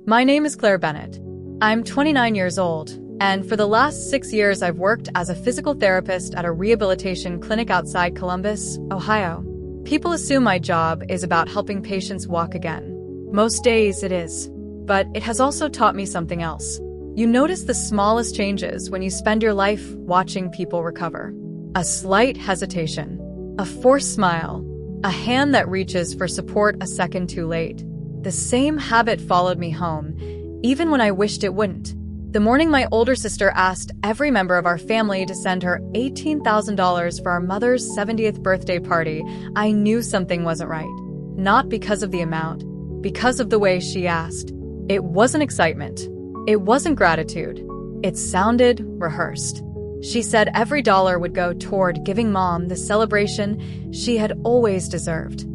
My name is Claire Bennett. I'm 29 years old, and for the last 6 years I've worked as a physical therapist at a rehabilitation clinic outside Columbus, Ohio. People assume my job is about helping patients walk again. Most days it is. But it has also taught me something else. You notice the smallest changes when you spend your life watching people recover. A slight hesitation, a forced smile, a hand that reaches for support a second too late. The same habit followed me home, even when I wished it wouldn't. The morning my older sister asked every member of our family to send her $18,000 for our mother's 70th birthday party, I knew something wasn't right. Not because of the amount, because of the way she asked. It wasn't excitement. It wasn't gratitude. It sounded rehearsed. She said every dollar would go toward giving Mom the celebration she had always deserved.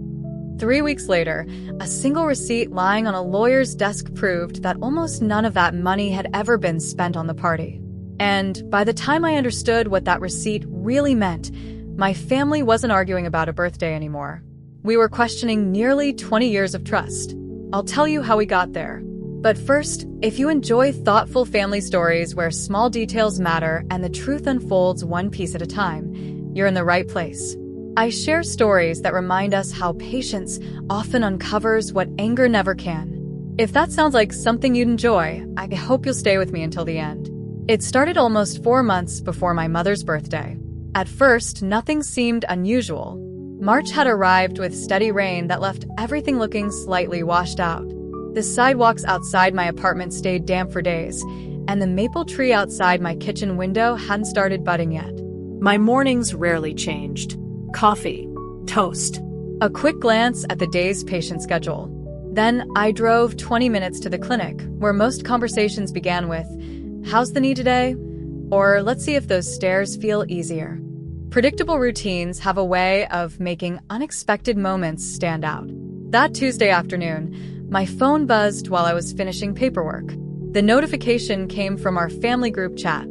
3 weeks later, a single receipt lying on a lawyer's desk proved that almost none of that money had ever been spent on the party. And by the time I understood what that receipt really meant, my family wasn't arguing about a birthday anymore. We were questioning nearly 20 years of trust. I'll tell you how we got there. But first, if you enjoy thoughtful family stories where small details matter and the truth unfolds one piece at a time, you're in the right place. I share stories that remind us how patience often uncovers what anger never can. If that sounds like something you'd enjoy, I hope you'll stay with me until the end. It started almost 4 months before my mother's birthday. At first, nothing seemed unusual. March had arrived with steady rain that left everything looking slightly washed out. The sidewalks outside my apartment stayed damp for days, and the maple tree outside my kitchen window hadn't started budding yet. My mornings rarely changed. Coffee, toast. A quick glance at the day's patient schedule. Then I drove 20 minutes to the clinic, where most conversations began with, "How's the knee today?" Or "Let's see if those stairs feel easier." Predictable routines have a way of making unexpected moments stand out. That Tuesday afternoon, my phone buzzed while I was finishing paperwork. The notification came from our family group chat.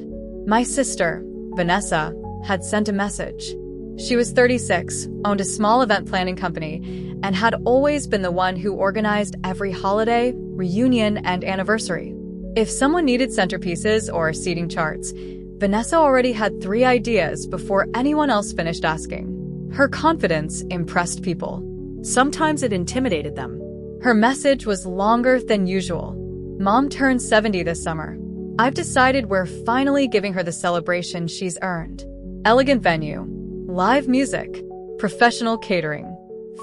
My sister, Vanessa, had sent a message. She was 36, owned a small event planning company, and had always been the one who organized every holiday, reunion, and anniversary. If someone needed centerpieces or seating charts, Vanessa already had 3 ideas before anyone else finished asking. Her confidence impressed people. Sometimes it intimidated them. Her message was longer than usual. Mom turned 70 this summer. I've decided we're finally giving her the celebration she's earned. Elegant venue, live music, professional catering,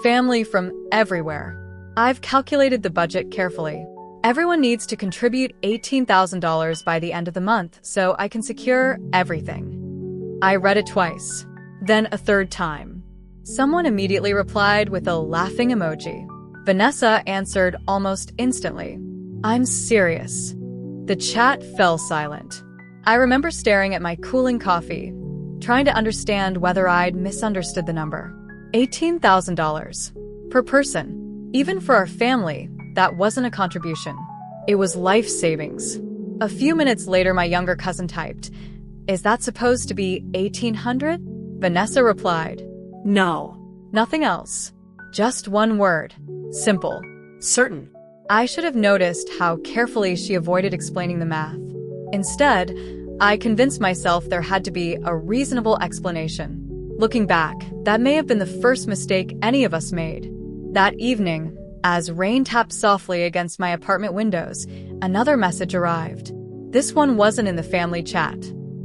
family from everywhere. I've calculated the budget carefully. Everyone needs to contribute $18,000 by the end of the month so I can secure everything. I read it twice, then a third time. Someone immediately replied with a laughing emoji. Vanessa answered almost instantly. "I'm serious." The chat fell silent. I remember staring at my cooling coffee, trying to understand whether I'd misunderstood the number. $18,000 per person. Even for our family, that wasn't a contribution. It was life savings. A few minutes later, my younger cousin typed, "Is that supposed to be $1,800? Vanessa replied, No. "Nothing else. Just one word. Simple." Certain. I should have noticed how carefully she avoided explaining the math. Instead, I convinced myself there had to be a reasonable explanation. Looking back, that may have been the first mistake any of us made. That evening, as rain tapped softly against my apartment windows, another message arrived. This one wasn't in the family chat.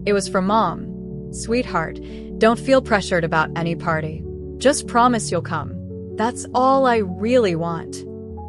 It was from Mom. "Sweetheart, don't feel pressured about any party. Just promise you'll come. That's all I really want."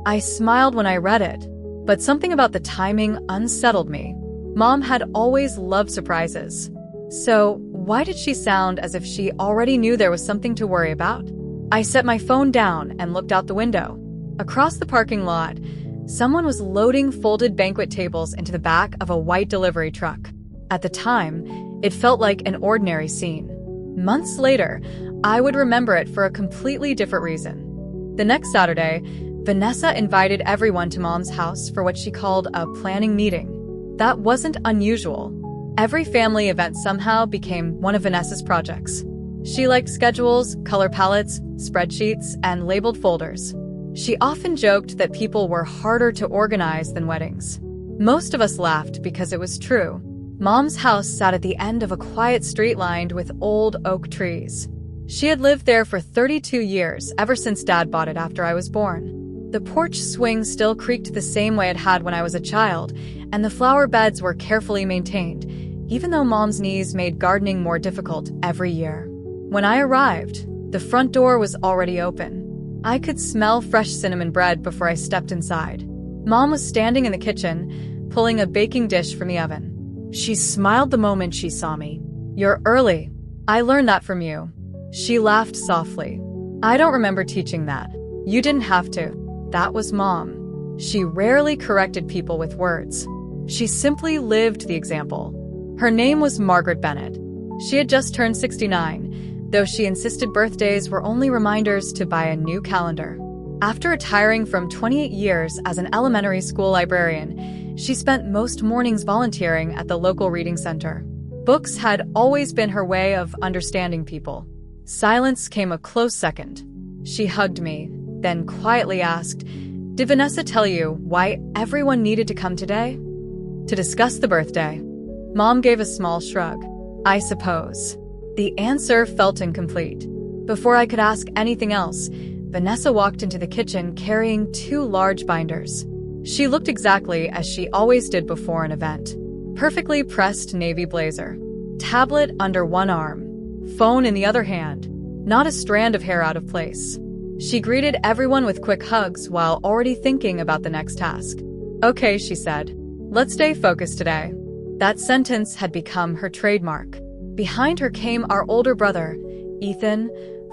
I smiled when I read it, but something about the timing unsettled me. Mom had always loved surprises. So why did she sound as if she already knew there was something to worry about? I set my phone down and looked out the window. Across the parking lot, someone was loading folded banquet tables into the back of a white delivery truck. At the time, it felt like an ordinary scene. Months later, I would remember it for a completely different reason. The next Saturday, Vanessa invited everyone to Mom's house for what she called a planning meeting. That wasn't unusual. Every family event somehow became one of Vanessa's projects. She liked schedules, color palettes, spreadsheets, and labeled folders. She often joked that people were harder to organize than weddings. Most of us laughed because it was true. Mom's house sat at the end of a quiet street lined with old oak trees. She had lived there for 32 years, ever since Dad bought it after I was born. The porch swing still creaked the same way it had when I was a child, and the flower beds were carefully maintained, even though Mom's knees made gardening more difficult every year. When I arrived, the front door was already open. I could smell fresh cinnamon bread before I stepped inside. Mom was standing in the kitchen, pulling a baking dish from the oven. She smiled the moment she saw me. "You're early. I learned that from you." She laughed softly. "I don't remember teaching that. You didn't have to." That was Mom. She rarely corrected people with words. She simply lived the example. Her name was Margaret Bennett. She had just turned 69, though she insisted birthdays were only reminders to buy a new calendar. After retiring from 28 years as an elementary school librarian, she spent most mornings volunteering at the local reading center. Books had always been her way of understanding people. Silence came a close second. She hugged me, then quietly asked, "Did Vanessa tell you why everyone needed to come today?" "To discuss the birthday." Mom gave a small shrug. "I suppose." The answer felt incomplete. Before I could ask anything else, Vanessa walked into the kitchen carrying 2 large binders. She looked exactly as she always did before an event. Perfectly pressed navy blazer, tablet under one arm, phone in the other hand, not a strand of hair out of place. She greeted everyone with quick hugs while already thinking about the next task. "Okay," she said. "Let's stay focused today." That sentence had become her trademark. Behind her came our older brother, Ethan,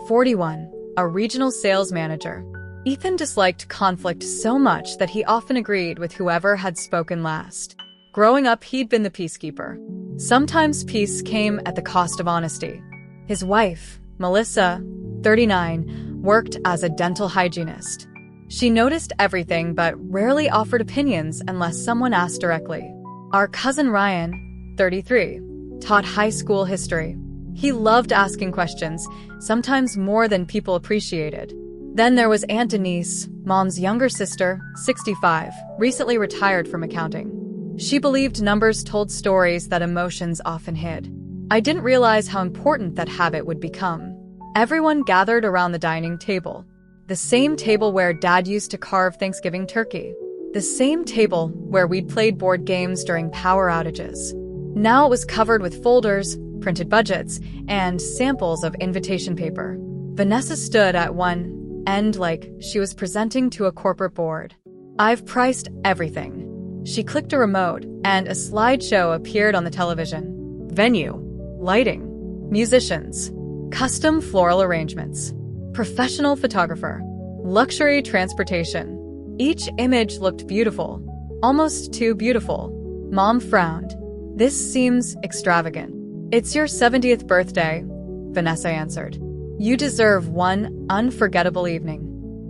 41, a regional sales manager. Ethan disliked conflict so much that he often agreed with whoever had spoken last. Growing up, he'd been the peacekeeper. Sometimes peace came at the cost of honesty. His wife, Melissa, 39, worked as a dental hygienist. She noticed everything but rarely offered opinions unless someone asked directly. Our cousin Ryan, 33, taught high school history. He loved asking questions, sometimes more than people appreciated. Then there was Aunt Denise, Mom's younger sister, 65, recently retired from accounting. She believed numbers told stories that emotions often hid. I didn't realize how important that habit would become. Everyone gathered around the dining table. The same table where Dad used to carve Thanksgiving turkey. The same table where we'd played board games during power outages. Now it was covered with folders, printed budgets, and samples of invitation paper. Vanessa stood at one end like she was presenting to a corporate board. "I've priced everything." She clicked a remote, and a slideshow appeared on the television. Venue, lighting, musicians, custom floral arrangements, professional photographer, luxury transportation. Each image looked beautiful, almost too beautiful. Mom frowned. "This seems extravagant." "It's your 70th birthday," Vanessa answered. "You deserve one unforgettable evening."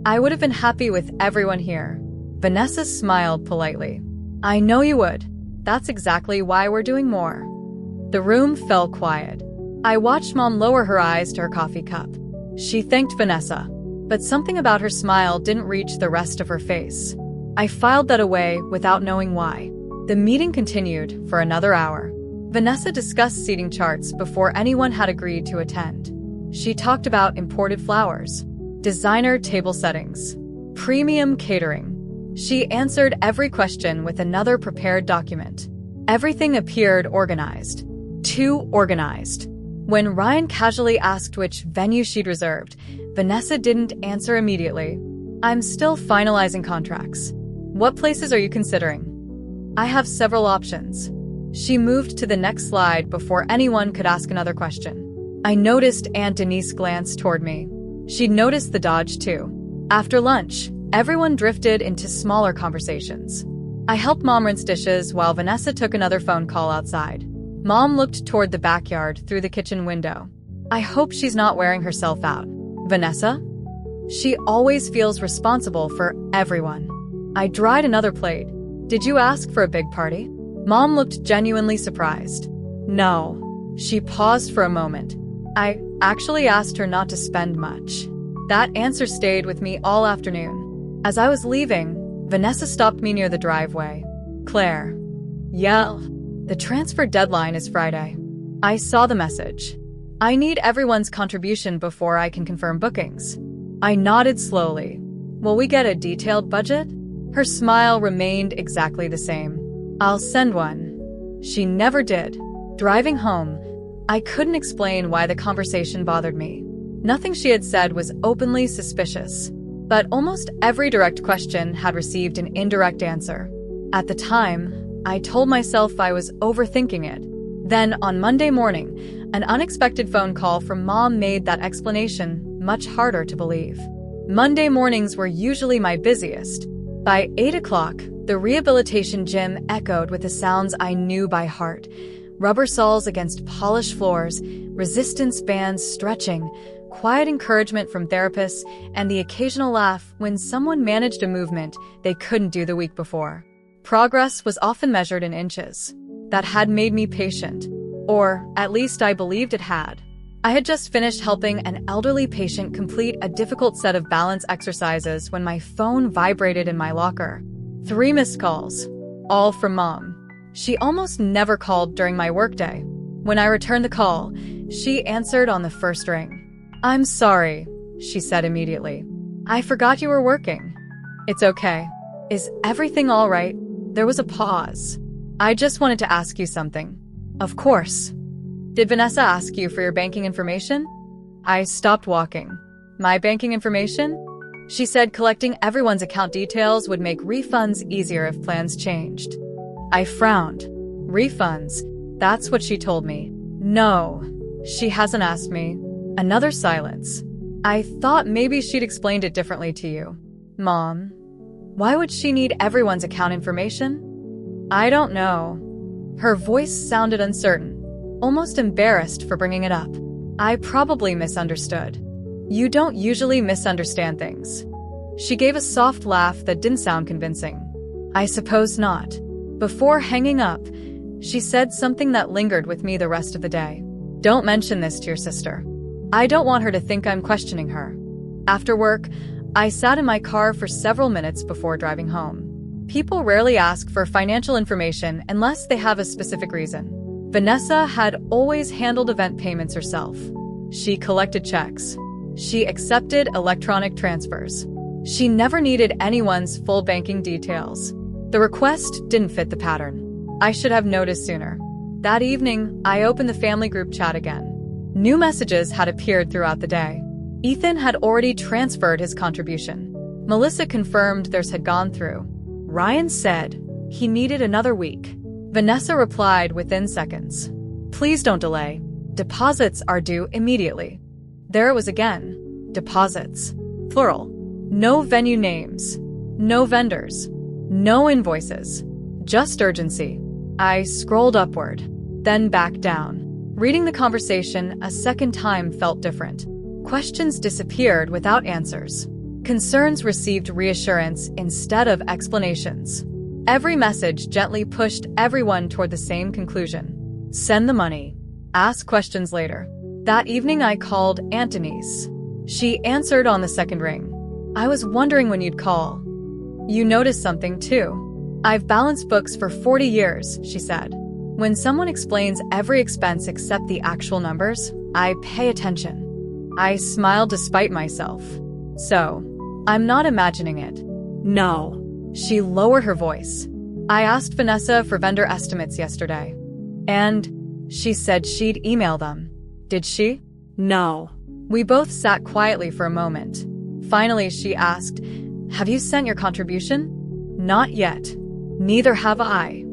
"I would have been happy with everyone here." Vanessa smiled politely. "I know you would. That's exactly why we're doing more." The room fell quiet. I watched Mom lower her eyes to her coffee cup. She thanked Vanessa, but something about her smile didn't reach the rest of her face. I filed that away without knowing why. The meeting continued for another hour. Vanessa discussed seating charts before anyone had agreed to attend. She talked about imported flowers, designer table settings, premium catering. She answered every question with another prepared document. Everything appeared organized. Too organized. When Ryan casually asked which venue she'd reserved, Vanessa didn't answer immediately. "I'm still finalizing contracts." "What places are you considering?" "I have several options." She moved to the next slide before anyone could ask another question. I noticed Aunt Denise glance toward me. She'd noticed the dodge too. After lunch, everyone drifted into smaller conversations. I helped Mom rinse dishes while Vanessa took another phone call outside. Mom looked toward the backyard through the kitchen window. "I hope she's not wearing herself out." "Vanessa?" "She always feels responsible for everyone." I dried another plate. "Did you ask for a big party?" Mom looked genuinely surprised. "No." She paused for a moment. "I actually asked her not to spend much." That answer stayed with me all afternoon. As I was leaving, Vanessa stopped me near the driveway. Claire. Yeah. The transfer deadline is Friday. I saw the message. I need everyone's contribution before I can confirm bookings. I nodded slowly. Will we get a detailed budget? Her smile remained exactly the same. I'll send one. She never did. Driving home, I couldn't explain why the conversation bothered me. Nothing she had said was openly suspicious, but almost every direct question had received an indirect answer. At the time, I told myself I was overthinking it. Then, on Monday morning, an unexpected phone call from Mom made that explanation much harder to believe. Monday mornings were usually my busiest. By 8 o'clock, the rehabilitation gym echoed with the sounds I knew by heart. Rubber soles against polished floors, resistance bands stretching, quiet encouragement from therapists, and the occasional laugh when someone managed a movement they couldn't do the week before. Progress was often measured in inches. That had made me patient. Or, at least I believed it had. I had just finished helping an elderly patient complete a difficult set of balance exercises when my phone vibrated in my locker. 3 missed calls. All from Mom. She almost never called during my workday. When I returned the call, she answered on the first ring. I'm sorry, she said immediately. I forgot you were working. It's okay. Is everything all right? There was a pause. I just wanted to ask you something. Of course. Did Vanessa ask you for your banking information? I stopped walking. My banking information? She said collecting everyone's account details would make refunds easier if plans changed. I frowned. Refunds? That's what she told me. No, she hasn't asked me. Another silence. I thought maybe she'd explained it differently to you. Mom, why would she need everyone's account information? I don't know. Her voice sounded uncertain, almost embarrassed for bringing it up. I probably misunderstood. You don't usually misunderstand things. She gave a soft laugh that didn't sound convincing. I suppose not. Before hanging up, she said something that lingered with me the rest of the day. Don't mention this to your sister. I don't want her to think I'm questioning her. After work, I sat in my car for several minutes before driving home. People rarely ask for financial information unless they have a specific reason. Vanessa had always handled event payments herself. She collected checks. She accepted electronic transfers. She never needed anyone's full banking details. The request didn't fit the pattern. I should have noticed sooner. That evening, I opened the family group chat again. New messages had appeared throughout the day. Ethan had already transferred his contribution. Melissa confirmed theirs had gone through. Ryan said he needed another week. Vanessa replied within seconds. Please don't delay. Deposits are due immediately. There it was again. Deposits. Plural. No venue names. No vendors. No invoices. Just urgency. I scrolled upward, then back down. Reading the conversation a second time felt different. Questions disappeared without answers. Concerns received reassurance instead of explanations. Every message gently pushed everyone toward the same conclusion. Send the money. Ask questions later. That evening I called Aunt Denise. She answered on the second ring. I was wondering when you'd call. You noticed something too. I've balanced books for 40 years, she said. When someone explains every expense except the actual numbers, I pay attention. I smiled despite myself. So, I'm not imagining it. No. She lowered her voice. I asked Vanessa for vendor estimates yesterday. And she said she'd email them. Did she? No. We both sat quietly for a moment. Finally, she asked, have you sent your contribution? Not yet. Neither have I.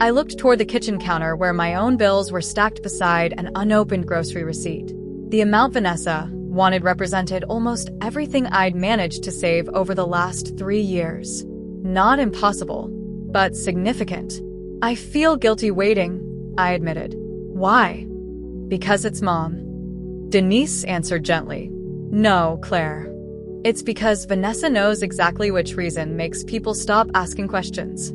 I looked toward the kitchen counter where my own bills were stacked beside an unopened grocery receipt. The amount Vanessa wanted represented almost everything I'd managed to save over the last 3 years. Not impossible, but significant. I feel guilty waiting, I admitted. Why? Because it's Mom. Denise answered gently. No, Claire. It's because Vanessa knows exactly which reason makes people stop asking questions.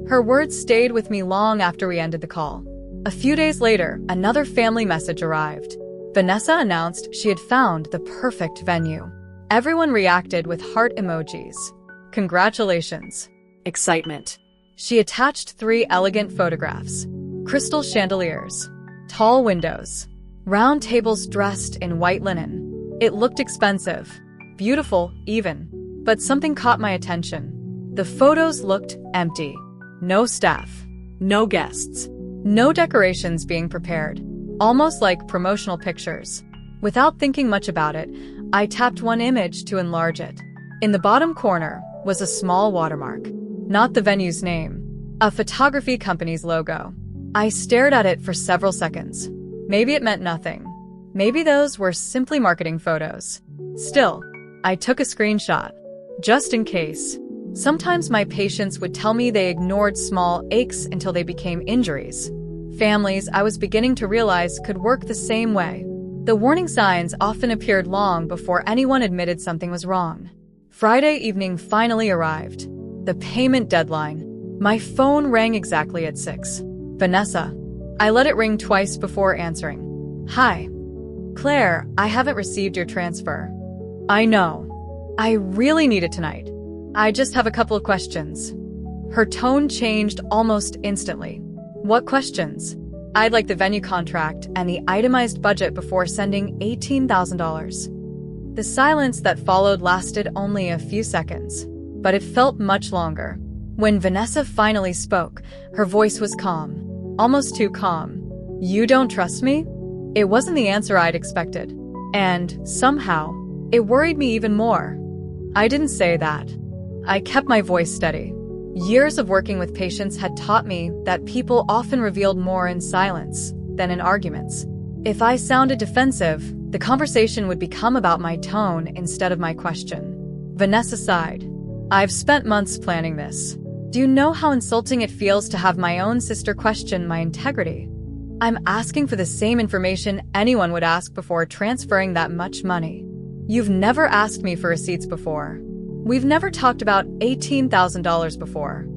Her words stayed with me long after we ended the call. A few days later, another family message arrived. Vanessa announced she had found the perfect venue. Everyone reacted with heart emojis. Congratulations. Excitement. She attached 3 elegant photographs. Crystal chandeliers, tall windows, round tables dressed in white linen. It looked expensive, beautiful even, but something caught my attention. The photos looked empty. No staff, No guests. no decorations being prepared, almost like promotional pictures. Without thinking much about it, I tapped one image to enlarge it. In the bottom corner was a small watermark, not the venue's name, a photography company's logo. I stared at it for several seconds. Maybe it meant nothing. Maybe those were simply marketing photos. Still, I took a screenshot, just in case. Sometimes my patients would tell me they ignored small aches until they became injuries. Families, I was beginning to realize, could work the same way. The warning signs often appeared long before anyone admitted something was wrong. Friday evening finally arrived. The payment deadline. My phone rang exactly at 6. Vanessa. I let it ring twice before answering. Hi. Claire, I haven't received your transfer. I know. I really need it tonight. I just have a couple of questions. Her tone changed almost instantly. What questions? I'd like the venue contract and the itemized budget before sending $18,000. The silence that followed lasted only a few seconds, but it felt much longer. When Vanessa finally spoke, her voice was calm, almost too calm. You don't trust me? It wasn't the answer I'd expected. And, somehow, it worried me even more. I didn't say that. I kept my voice steady. Years of working with patients had taught me that people often revealed more in silence than in arguments. If I sounded defensive, the conversation would become about my tone instead of my question. Vanessa sighed. I've spent months planning this. Do you know how insulting it feels to have my own sister question my integrity? I'm asking for the same information anyone would ask before transferring that much money. You've never asked me for receipts before. We've never talked about $18,000 before.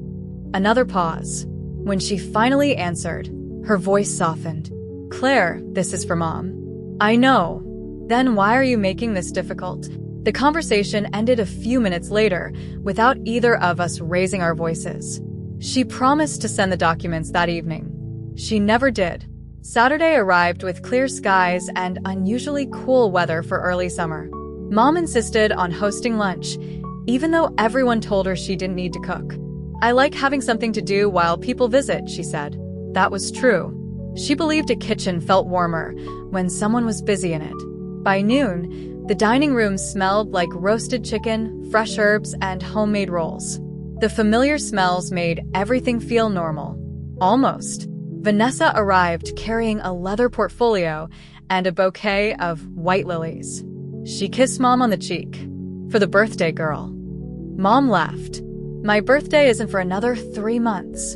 Another pause. When she finally answered, her voice softened. Claire, this is for Mom. I know. Then why are you making this difficult? The conversation ended a few minutes later, without either of us raising our voices. She promised to send the documents that evening. She never did. Saturday arrived with clear skies and unusually cool weather for early summer. Mom insisted on hosting lunch, even though everyone told her she didn't need to cook. I like having something to do while people visit, she said. That was true. She believed a kitchen felt warmer when someone was busy in it. By noon, the dining room smelled like roasted chicken, fresh herbs, and homemade rolls. The familiar smells made everything feel normal. Almost. Vanessa arrived carrying a leather portfolio and a bouquet of white lilies. She kissed Mom on the cheek. For the birthday girl. Mom laughed. My birthday isn't for another 3 months.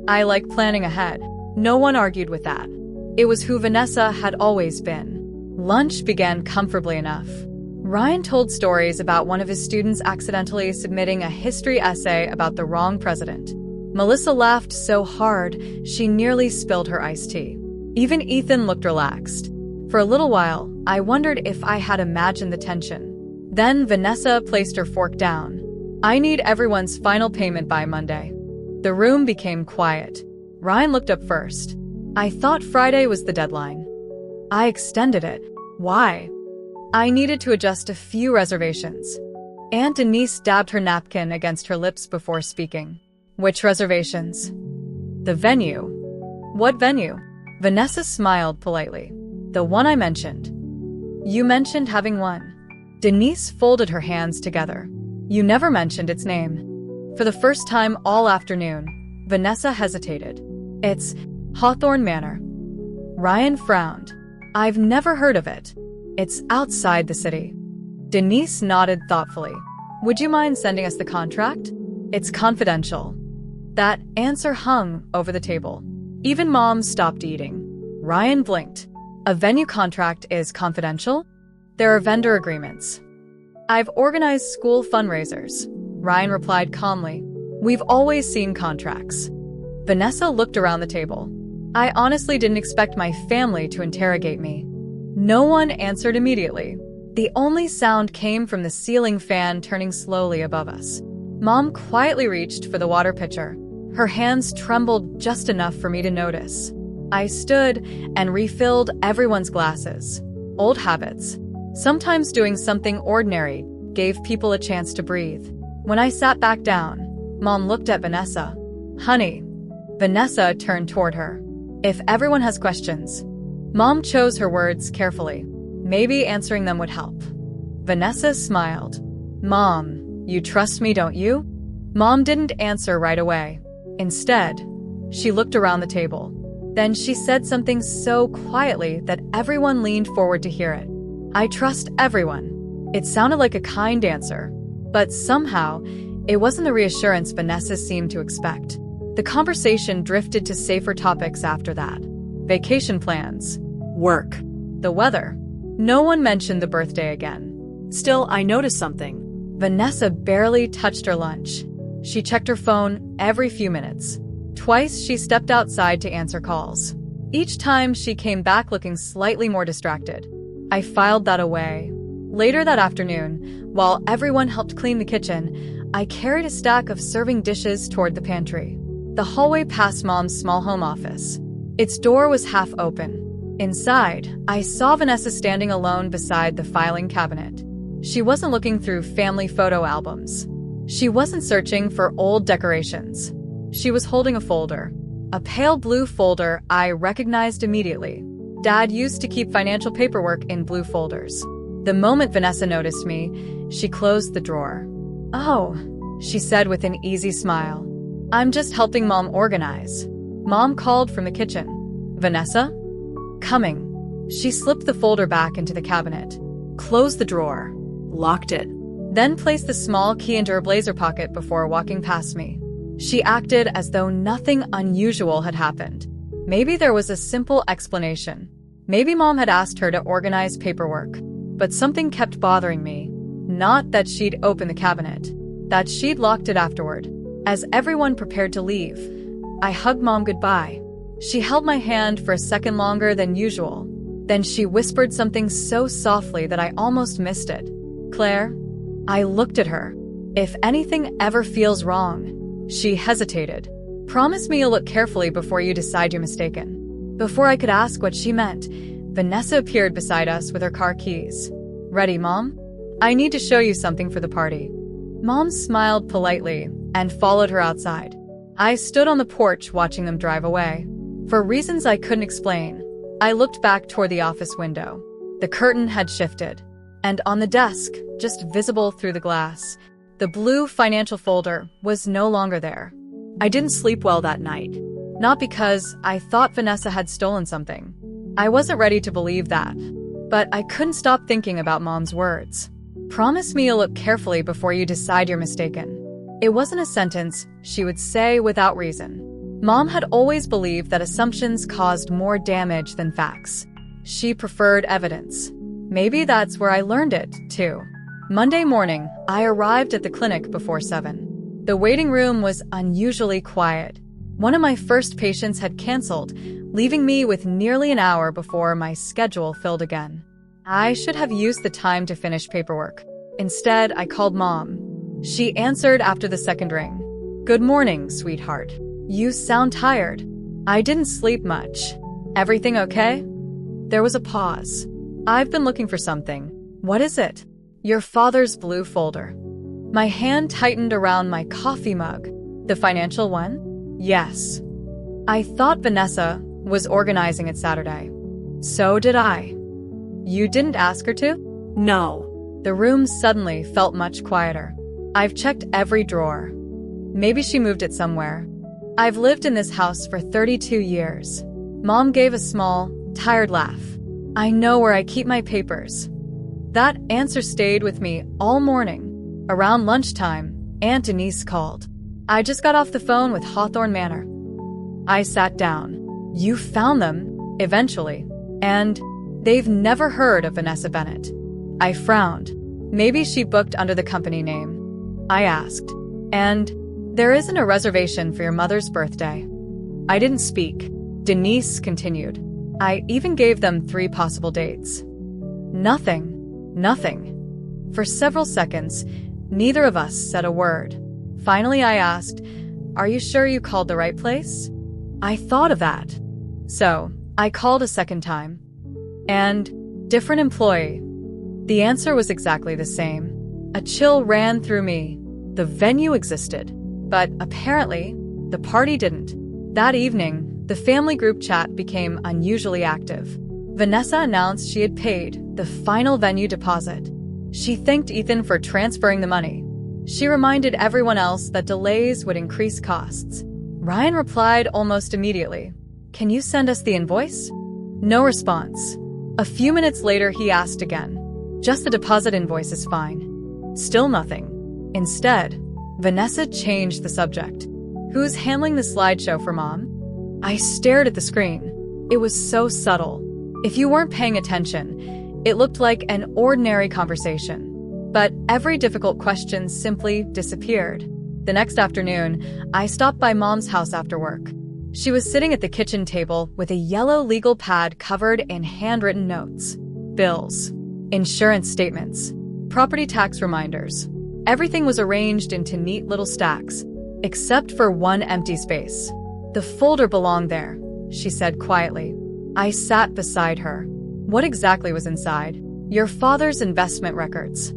I like planning ahead. No one argued with that. It was who Vanessa had always been. Lunch began comfortably enough. Ryan told stories about one of his students accidentally submitting a history essay about the wrong president. Melissa laughed so hard she nearly spilled her iced tea. Even Ethan looked relaxed. For a little while, I wondered if I had imagined the tension. Then Vanessa placed her fork down. I need everyone's final payment by Monday. The room became quiet. Ryan looked up first. I thought Friday was the deadline. I extended it. Why? I needed to adjust a few reservations. Aunt Denise dabbed her napkin against her lips before speaking. Which reservations? The venue. What venue? Vanessa smiled politely. The one I mentioned. You mentioned having one. Denise folded her hands together. You never mentioned its name. For the first time all afternoon, Vanessa hesitated. It's Hawthorne Manor. Ryan frowned. I've never heard of it. It's outside the city. Denise nodded thoughtfully. Would you mind sending us the contract? It's confidential. That answer hung over the table. Even Mom stopped eating. Ryan blinked. A venue contract is confidential? There are vendor agreements. I've organized school fundraisers, Ryan replied calmly. We've always seen contracts. Vanessa looked around the table. I honestly didn't expect my family to interrogate me. No one answered immediately. The only sound came from the ceiling fan turning slowly above us. Mom quietly reached for the water pitcher. Her hands trembled just enough for me to notice. I stood and refilled everyone's glasses. Old habits. Sometimes doing something ordinary gave people a chance to breathe. When I sat back down, Mom looked at Vanessa. "Honey." Vanessa turned toward her. "If everyone has questions." Mom chose her words carefully. "Maybe answering them would help." Vanessa smiled. "Mom, you trust me, don't you?" Mom didn't answer right away. Instead, she looked around the table. Then she said something so quietly that everyone leaned forward to hear it. "I trust everyone." It sounded like a kind answer, but somehow, it wasn't the reassurance Vanessa seemed to expect. The conversation drifted to safer topics after that. Vacation plans. Work. The weather. No one mentioned the birthday again. Still, I noticed something. Vanessa barely touched her lunch. She checked her phone every few minutes. Twice she stepped outside to answer calls. Each time she came back looking slightly more distracted. I filed that away. Later that afternoon, while everyone helped clean the kitchen, I carried a stack of serving dishes toward the pantry. The hallway passed Mom's small home office. Its door was half open. Inside, I saw Vanessa standing alone beside the filing cabinet. She wasn't looking through family photo albums. She wasn't searching for old decorations. She was holding a folder. A pale blue folder I recognized immediately. Dad used to keep financial paperwork in blue folders. The moment Vanessa noticed me, she closed the drawer. "Oh," she said with an easy smile. "I'm just helping Mom organize." Mom called from the kitchen. "Vanessa?" "Coming." She slipped the folder back into the cabinet, closed the drawer, Locked it. then placed the small key into her blazer pocket before walking past me. She acted as though nothing unusual had happened. Maybe there was a simple explanation. Maybe Mom had asked her to organize paperwork. But something kept bothering me. Not that she'd opened the cabinet. That she'd locked it afterward. As everyone prepared to leave, I hugged Mom goodbye. She held my hand for a second longer than usual. Then she whispered something so softly that I almost missed it. "Claire?" I looked at her. "If anything ever feels wrong." She hesitated. "Promise me you'll look carefully before you decide you're mistaken." Before I could ask what she meant, Vanessa appeared beside us with her car keys. "Ready, Mom? I need to show you something for the party." Mom smiled politely and followed her outside. I stood on the porch watching them drive away. For reasons I couldn't explain, I looked back toward the office window. The curtain had shifted, and on the desk, just visible through the glass, the blue financial folder was no longer there. I didn't sleep well that night. Not because I thought Vanessa had stolen something. I wasn't ready to believe that. But I couldn't stop thinking about Mom's words. "Promise me you'll look carefully before you decide you're mistaken." It wasn't a sentence she would say without reason. Mom had always believed that assumptions caused more damage than facts. She preferred evidence. Maybe that's where I learned it, too. Monday morning, I arrived at the clinic before 7. The waiting room was unusually quiet. One of my first patients had canceled, leaving me with nearly an hour before my schedule filled again. I should have used the time to finish paperwork. Instead, I called Mom. She answered after the second ring. "Good morning, sweetheart. You sound tired." "I didn't sleep much." "Everything okay?" There was a pause. "I've been looking for something." "What is it?" "Your father's blue folder." My hand tightened around my coffee mug. "The financial one?" "Yes." I thought Vanessa was organizing it Saturday. So did I. "You didn't ask her to?" No. The room suddenly felt much quieter. "I've checked every drawer. Maybe she moved it somewhere. I've lived in this house for 32 years. Mom gave a small, tired laugh. "I know where I keep my papers." That answer stayed with me all morning. Around lunchtime, Aunt Denise called. I just got off the phone with Hawthorne Manor. I sat down. "You found them, eventually. And they've never heard of Vanessa Bennett." I frowned. "Maybe she booked under the company name." I asked. "And there isn't a reservation for your mother's birthday?" I didn't speak. Denise continued. "I even gave them 3 possible dates." Nothing. For several seconds, neither of us said a word. Finally, I asked, "Are you sure you called the right place?" I thought of that. So, I called a second time. And, different employee. The answer was exactly the same. A chill ran through me. The venue existed, but apparently, the party didn't. That evening, the family group chat became unusually active. Vanessa announced she had paid the final venue deposit. She thanked Ethan for transferring the money. She reminded everyone else that delays would increase costs. Ryan replied almost immediately, "Can you send us the invoice?" No response. A few minutes later, he asked again. "Just the deposit invoice is fine." Still nothing. Instead, Vanessa changed the subject. "Who's handling the slideshow for Mom?" I stared at the screen. It was so subtle. If you weren't paying attention, it looked like an ordinary conversation. But every difficult question simply disappeared. The next afternoon, I stopped by Mom's house after work. She was sitting at the kitchen table with a yellow legal pad covered in handwritten notes. Bills, insurance statements, property tax reminders. Everything was arranged into neat little stacks, except for one empty space. "The folder belonged there," she said quietly. I sat beside her. "What exactly was inside?" "Your father's investment records."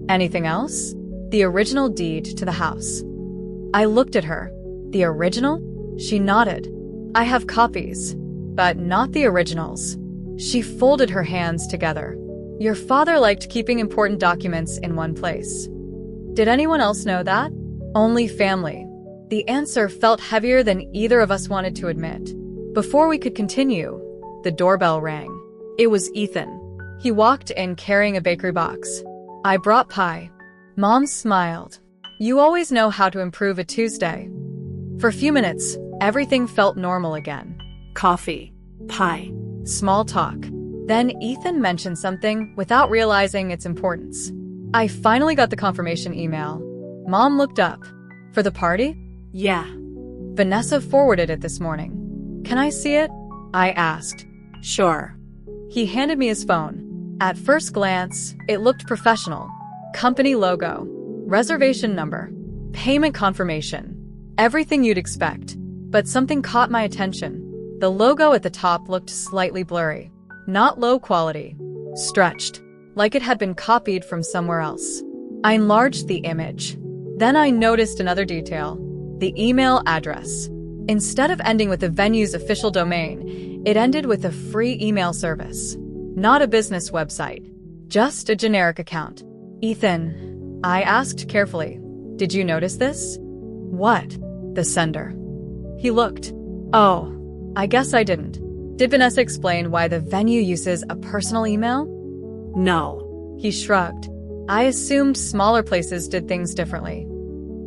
"Anything else?" "The original deed to the house." I looked at her. "The original?" She nodded. "I have copies, but not the originals." She folded her hands together. "Your father liked keeping important documents in one place." Did anyone else know that? Only family. The answer felt heavier than either of us wanted to admit. Before we could continue, the doorbell rang. It was Ethan. He walked in carrying a bakery box. "I brought pie." Mom smiled. "You always know how to improve a Tuesday." For a few minutes, everything felt normal again. Coffee. Pie. Small talk. Then Ethan mentioned something without realizing its importance. I finally got the confirmation email. Mom looked up. "For the party?" Yeah. "Vanessa forwarded it this morning." "Can I see it?" I asked. Sure. He handed me his phone. At first glance, it looked professional. Company logo, reservation number, payment confirmation, everything you'd expect. But something caught my attention. The logo at the top looked slightly blurry. Not low quality. Stretched. Like it had been copied from somewhere else. I enlarged the image. Then I noticed another detail. The email address. Instead of ending with the venue's official domain, it ended with a free email service. Not a business website. Just a generic account. "Ethan," I asked carefully, "did you notice this?" "What?" "The sender." He looked. "Oh, I guess I didn't." Did Vanessa explain why the venue uses a personal email? No. He shrugged. I assumed smaller places did things differently.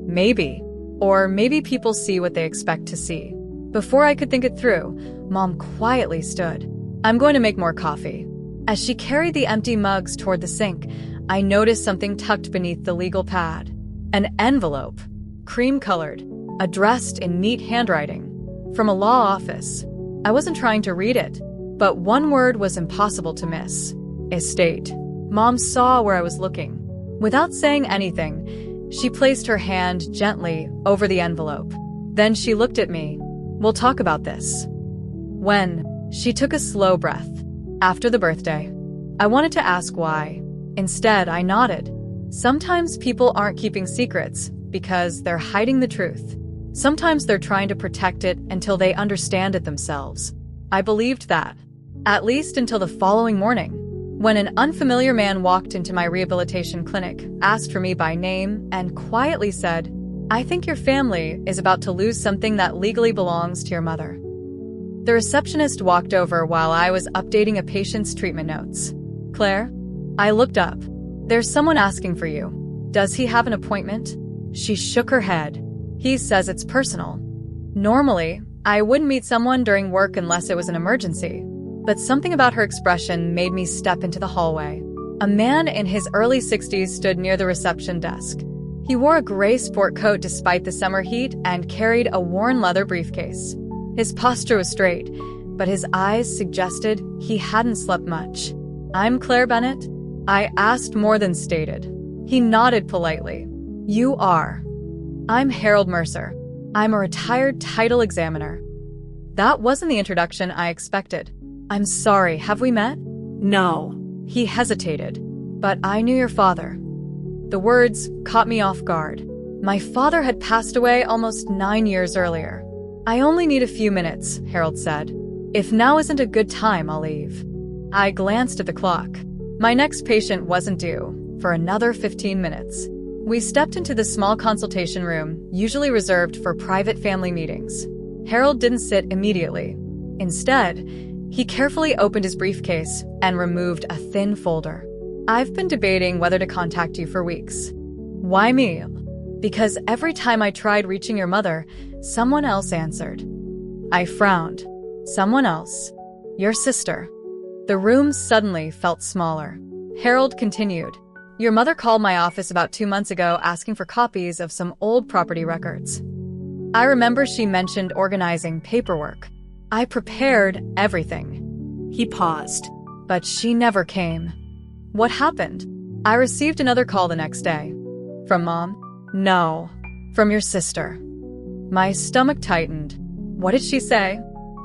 Maybe. Or maybe people see what they expect to see. Before I could think it through, Mom quietly stood. "I'm going to make more coffee." As she carried the empty mugs toward the sink, I noticed something tucked beneath the legal pad. An envelope. Cream-colored. Addressed in neat handwriting. From a law office. I wasn't trying to read it, but one word was impossible to miss. Estate. Mom saw where I was looking. Without saying anything, she placed her hand gently over the envelope. Then she looked at me. "We'll talk about this." When? She took a slow breath. "After the birthday." I wanted to ask why. Instead, I nodded. Sometimes people aren't keeping secrets because they're hiding the truth. Sometimes they're trying to protect it until they understand it themselves. I believed that. At least until the following morning, when an unfamiliar man walked into my rehabilitation clinic, asked for me by name, and quietly said, "I think your family is about to lose something that legally belongs to your mother." The receptionist walked over while I was updating a patient's treatment notes. "Claire?" I looked up. "There's someone asking for you. Does he have an appointment?" She shook her head. "He says it's personal." Normally, I wouldn't meet someone during work unless it was an emergency. But something about her expression made me step into the hallway. A man in his early 60s stood near the reception desk. He wore a gray sport coat despite the summer heat and carried a worn leather briefcase. His posture was straight, but his eyes suggested he hadn't slept much. "I'm Claire Bennett?" I asked more than stated. He nodded politely. "You are." I'm Harold Mercer. I'm a retired title examiner. That wasn't the introduction I expected. I'm sorry, have we met? No. He hesitated. But I knew your father. The words caught me off guard. My father had passed away almost 9 years earlier. I only need a few minutes, Harold said. If now isn't a good time, I'll leave. I glanced at the clock. My next patient wasn't due for another 15 minutes. We stepped into the small consultation room, usually reserved for private family meetings. Harold didn't sit immediately. Instead, he carefully opened his briefcase and removed a thin folder. I've been debating whether to contact you for weeks. Why me? Because every time I tried reaching your mother, someone else answered. I frowned. Someone else. Your sister. The room suddenly felt smaller. Harold continued. Your mother called my office about 2 months ago asking for copies of some old property records. I remember she mentioned organizing paperwork. I prepared everything. He paused. But she never came. What happened? I received another call the next day. From Mom? No. From your sister. My stomach tightened. What did she say?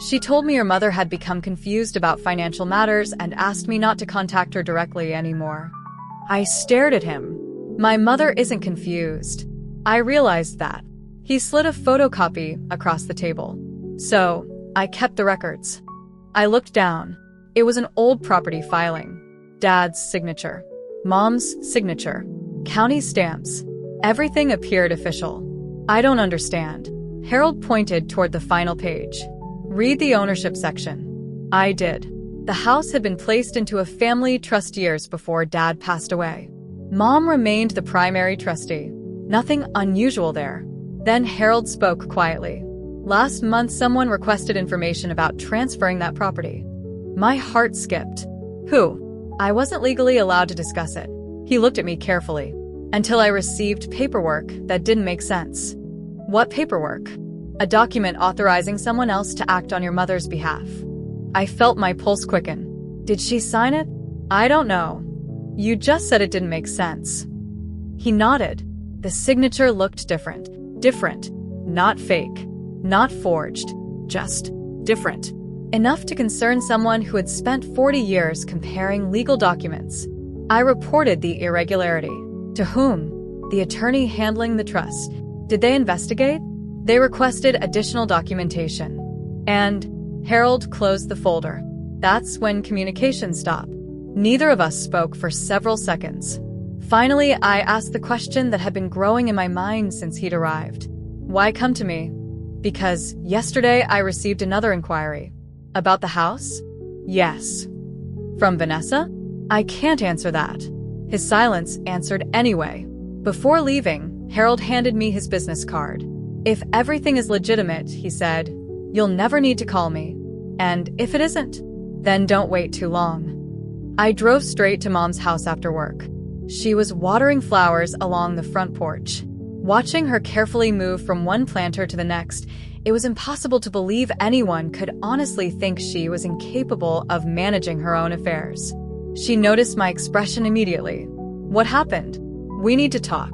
She told me your mother had become confused about financial matters and asked me not to contact her directly anymore. I stared at him. My mother isn't confused. I realized that. He slid a photocopy across the table. So, I kept the records. I looked down. It was an old property filing. Dad's signature. Mom's signature. County stamps. Everything appeared official. I don't understand. Harold pointed toward the final page. Read the ownership section. I did. The house had been placed into a family trust years before Dad passed away. Mom remained the primary trustee. Nothing unusual there. Then Harold spoke quietly. Last month, someone requested information about transferring that property. My heart skipped. Who? I wasn't legally allowed to discuss it. He looked at me carefully. Until I received paperwork that didn't make sense. What paperwork? A document authorizing someone else to act on your mother's behalf. I felt my pulse quicken. Did she sign it? I don't know. You just said it didn't make sense. He nodded. The signature looked different. Different. Not fake. Not forged. Just different. Enough to concern someone who had spent 40 years comparing legal documents. I reported the irregularity. To whom? The attorney handling the trust. Did they investigate? They requested additional documentation. And Harold closed the folder. That's when communication stopped. Neither of us spoke for several seconds. Finally, I asked the question that had been growing in my mind since he'd arrived. Why come to me? Because yesterday I received another inquiry. About the house? Yes. From Vanessa? I can't answer that. His silence answered anyway. Before leaving, Harold handed me his business card. If everything is legitimate, he said, you'll never need to call me. And if it isn't, then don't wait too long. I drove straight to Mom's house after work. She was watering flowers along the front porch. Watching her carefully move from one planter to the next, it was impossible to believe anyone could honestly think she was incapable of managing her own affairs. She noticed my expression immediately. What happened? We need to talk.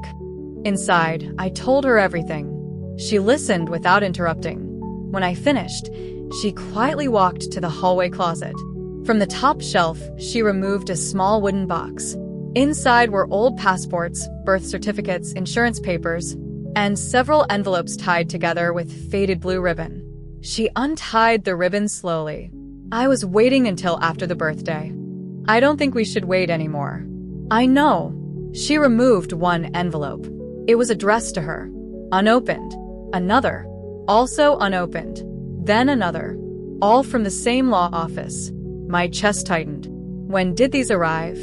Inside, I told her everything. She listened without interrupting. When I finished, she quietly walked to the hallway closet. From the top shelf, she removed a small wooden box. Inside were old passports, birth certificates, insurance papers, and several envelopes tied together with faded blue ribbon. She untied the ribbon slowly. I was waiting until after the birthday. I don't think we should wait anymore. I know. She removed one envelope. It was addressed to her. Unopened. Another. Also unopened. Then another. All from the same law office. My chest tightened. When did these arrive?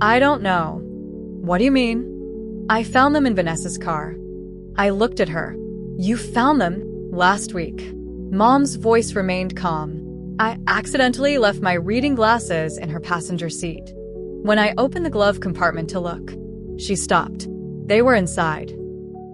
I don't know. What do you mean? I found them in Vanessa's car. I looked at her. You found them last week. Mom's voice remained calm. I accidentally left my reading glasses in her passenger seat. When I opened the glove compartment to look, she stopped. They were inside.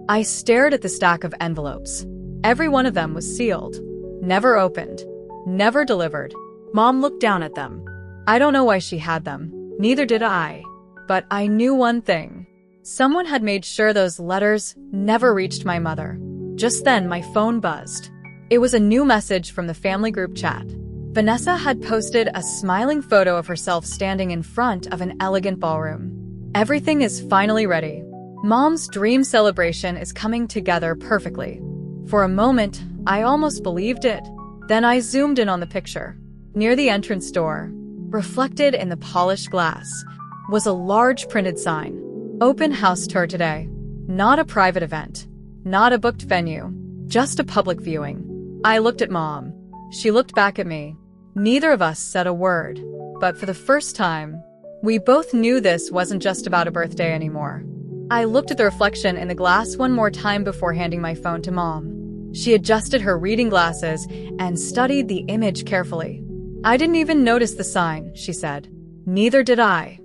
I stared at the stack of envelopes. Every one of them was sealed. Never opened. Never delivered. Mom looked down at them. I don't know why she had them. Neither did I. But I knew one thing. Someone had made sure those letters never reached my mother. Just then, my phone buzzed. It was a new message from the family group chat. Vanessa had posted a smiling photo of herself standing in front of an elegant ballroom. Everything is finally ready. Mom's dream celebration is coming together perfectly. For a moment, I almost believed it. Then I zoomed in on the picture. Near the entrance door, reflected in the polished glass, was a large printed sign. Open house tour today. Not a private event. Not a booked venue. Just a public viewing. I looked at Mom. She looked back at me. Neither of us said a word. But for the first time, we both knew this wasn't just about a birthday anymore. I looked at the reflection in the glass one more time before handing my phone to Mom. She adjusted her reading glasses and studied the image carefully. I didn't even notice the sign, she said. Neither did I.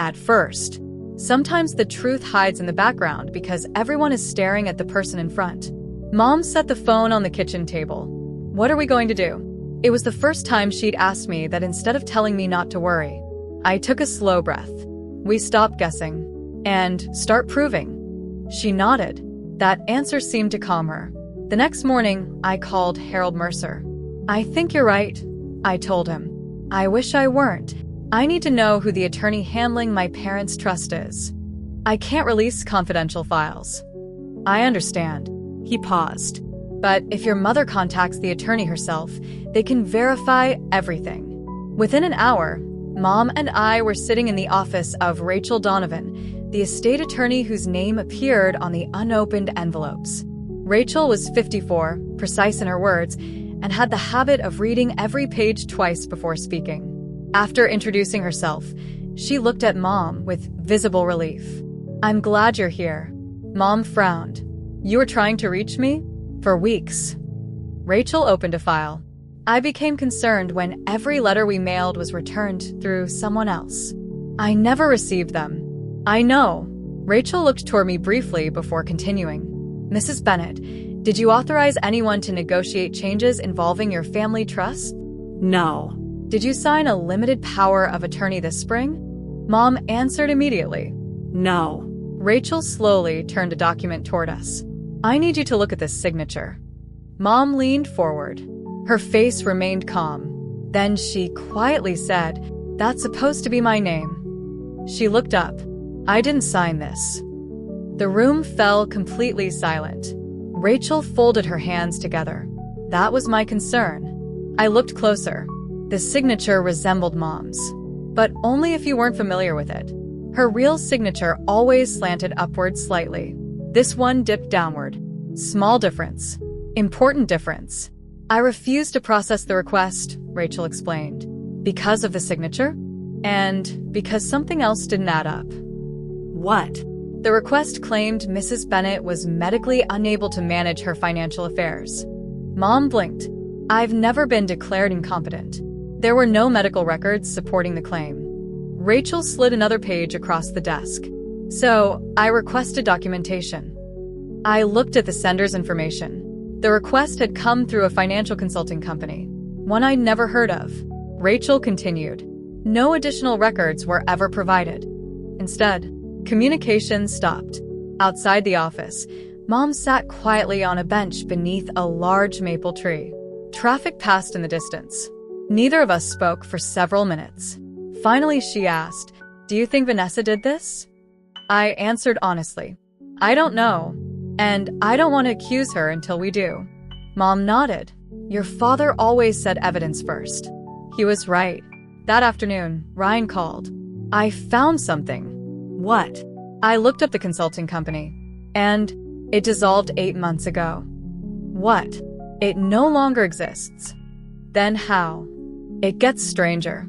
At first. Sometimes the truth hides in the background because everyone is staring at the person in front. Mom set the phone on the kitchen table. What are we going to do? It was the first time she'd asked me that instead of telling me not to worry. I took a slow breath. We stop guessing. And start proving. She nodded. That answer seemed to calm her. The next morning, I called Harold Mercer. I think you're right, I told him. I wish I weren't. I need to know who the attorney handling my parents' trust is. I can't release confidential files. I understand. He paused. But if your mother contacts the attorney herself, they can verify everything. Within an hour, Mom and I were sitting in the office of Rachel Donovan, the estate attorney whose name appeared on the unopened envelopes. Rachel was 54, precise in her words, and had the habit of reading every page twice before speaking. After introducing herself, she looked at Mom with visible relief. I'm glad you're here. Mom frowned. You were trying to reach me? For weeks. Rachel opened a file. I became concerned when every letter we mailed was returned through someone else. I never received them. I know. Rachel looked toward me briefly before continuing. Mrs. Bennett, did you authorize anyone to negotiate changes involving your family trust? No. Did you sign a limited power of attorney this spring? Mom answered immediately. No. Rachel slowly turned a document toward us. I need you to look at this signature. Mom leaned forward. Her face remained calm. Then she quietly said, That's supposed to be my name. She looked up. I didn't sign this. The room fell completely silent. Rachel folded her hands together. That was my concern. I looked closer. The signature resembled Mom's, but only if you weren't familiar with it. Her real signature always slanted upward slightly. This one dipped downward. Small difference. Important difference. I refused to process the request, Rachel explained. Because of the signature? And because something else didn't add up. What? The request claimed Mrs. Bennett was medically unable to manage her financial affairs. Mom blinked. I've never been declared incompetent. There were no medical records supporting the claim. Rachel slid another page across the desk. So, I requested documentation. I looked at the sender's information. The request had come through a financial consulting company, one I'd never heard of. Rachel continued. No additional records were ever provided. Instead, communication stopped. Outside the office, Mom sat quietly on a bench beneath a large maple tree. Traffic passed in the distance. Neither of us spoke for several minutes. Finally, she asked, Do you think Vanessa did this? I answered honestly. I don't know. And I don't want to accuse her until we do. Mom nodded. Your father always said evidence first. He was right. That afternoon, Ryan called. I found something. What? I looked up the consulting company. And it dissolved 8 months ago. What? It no longer exists. Then how? It gets stranger.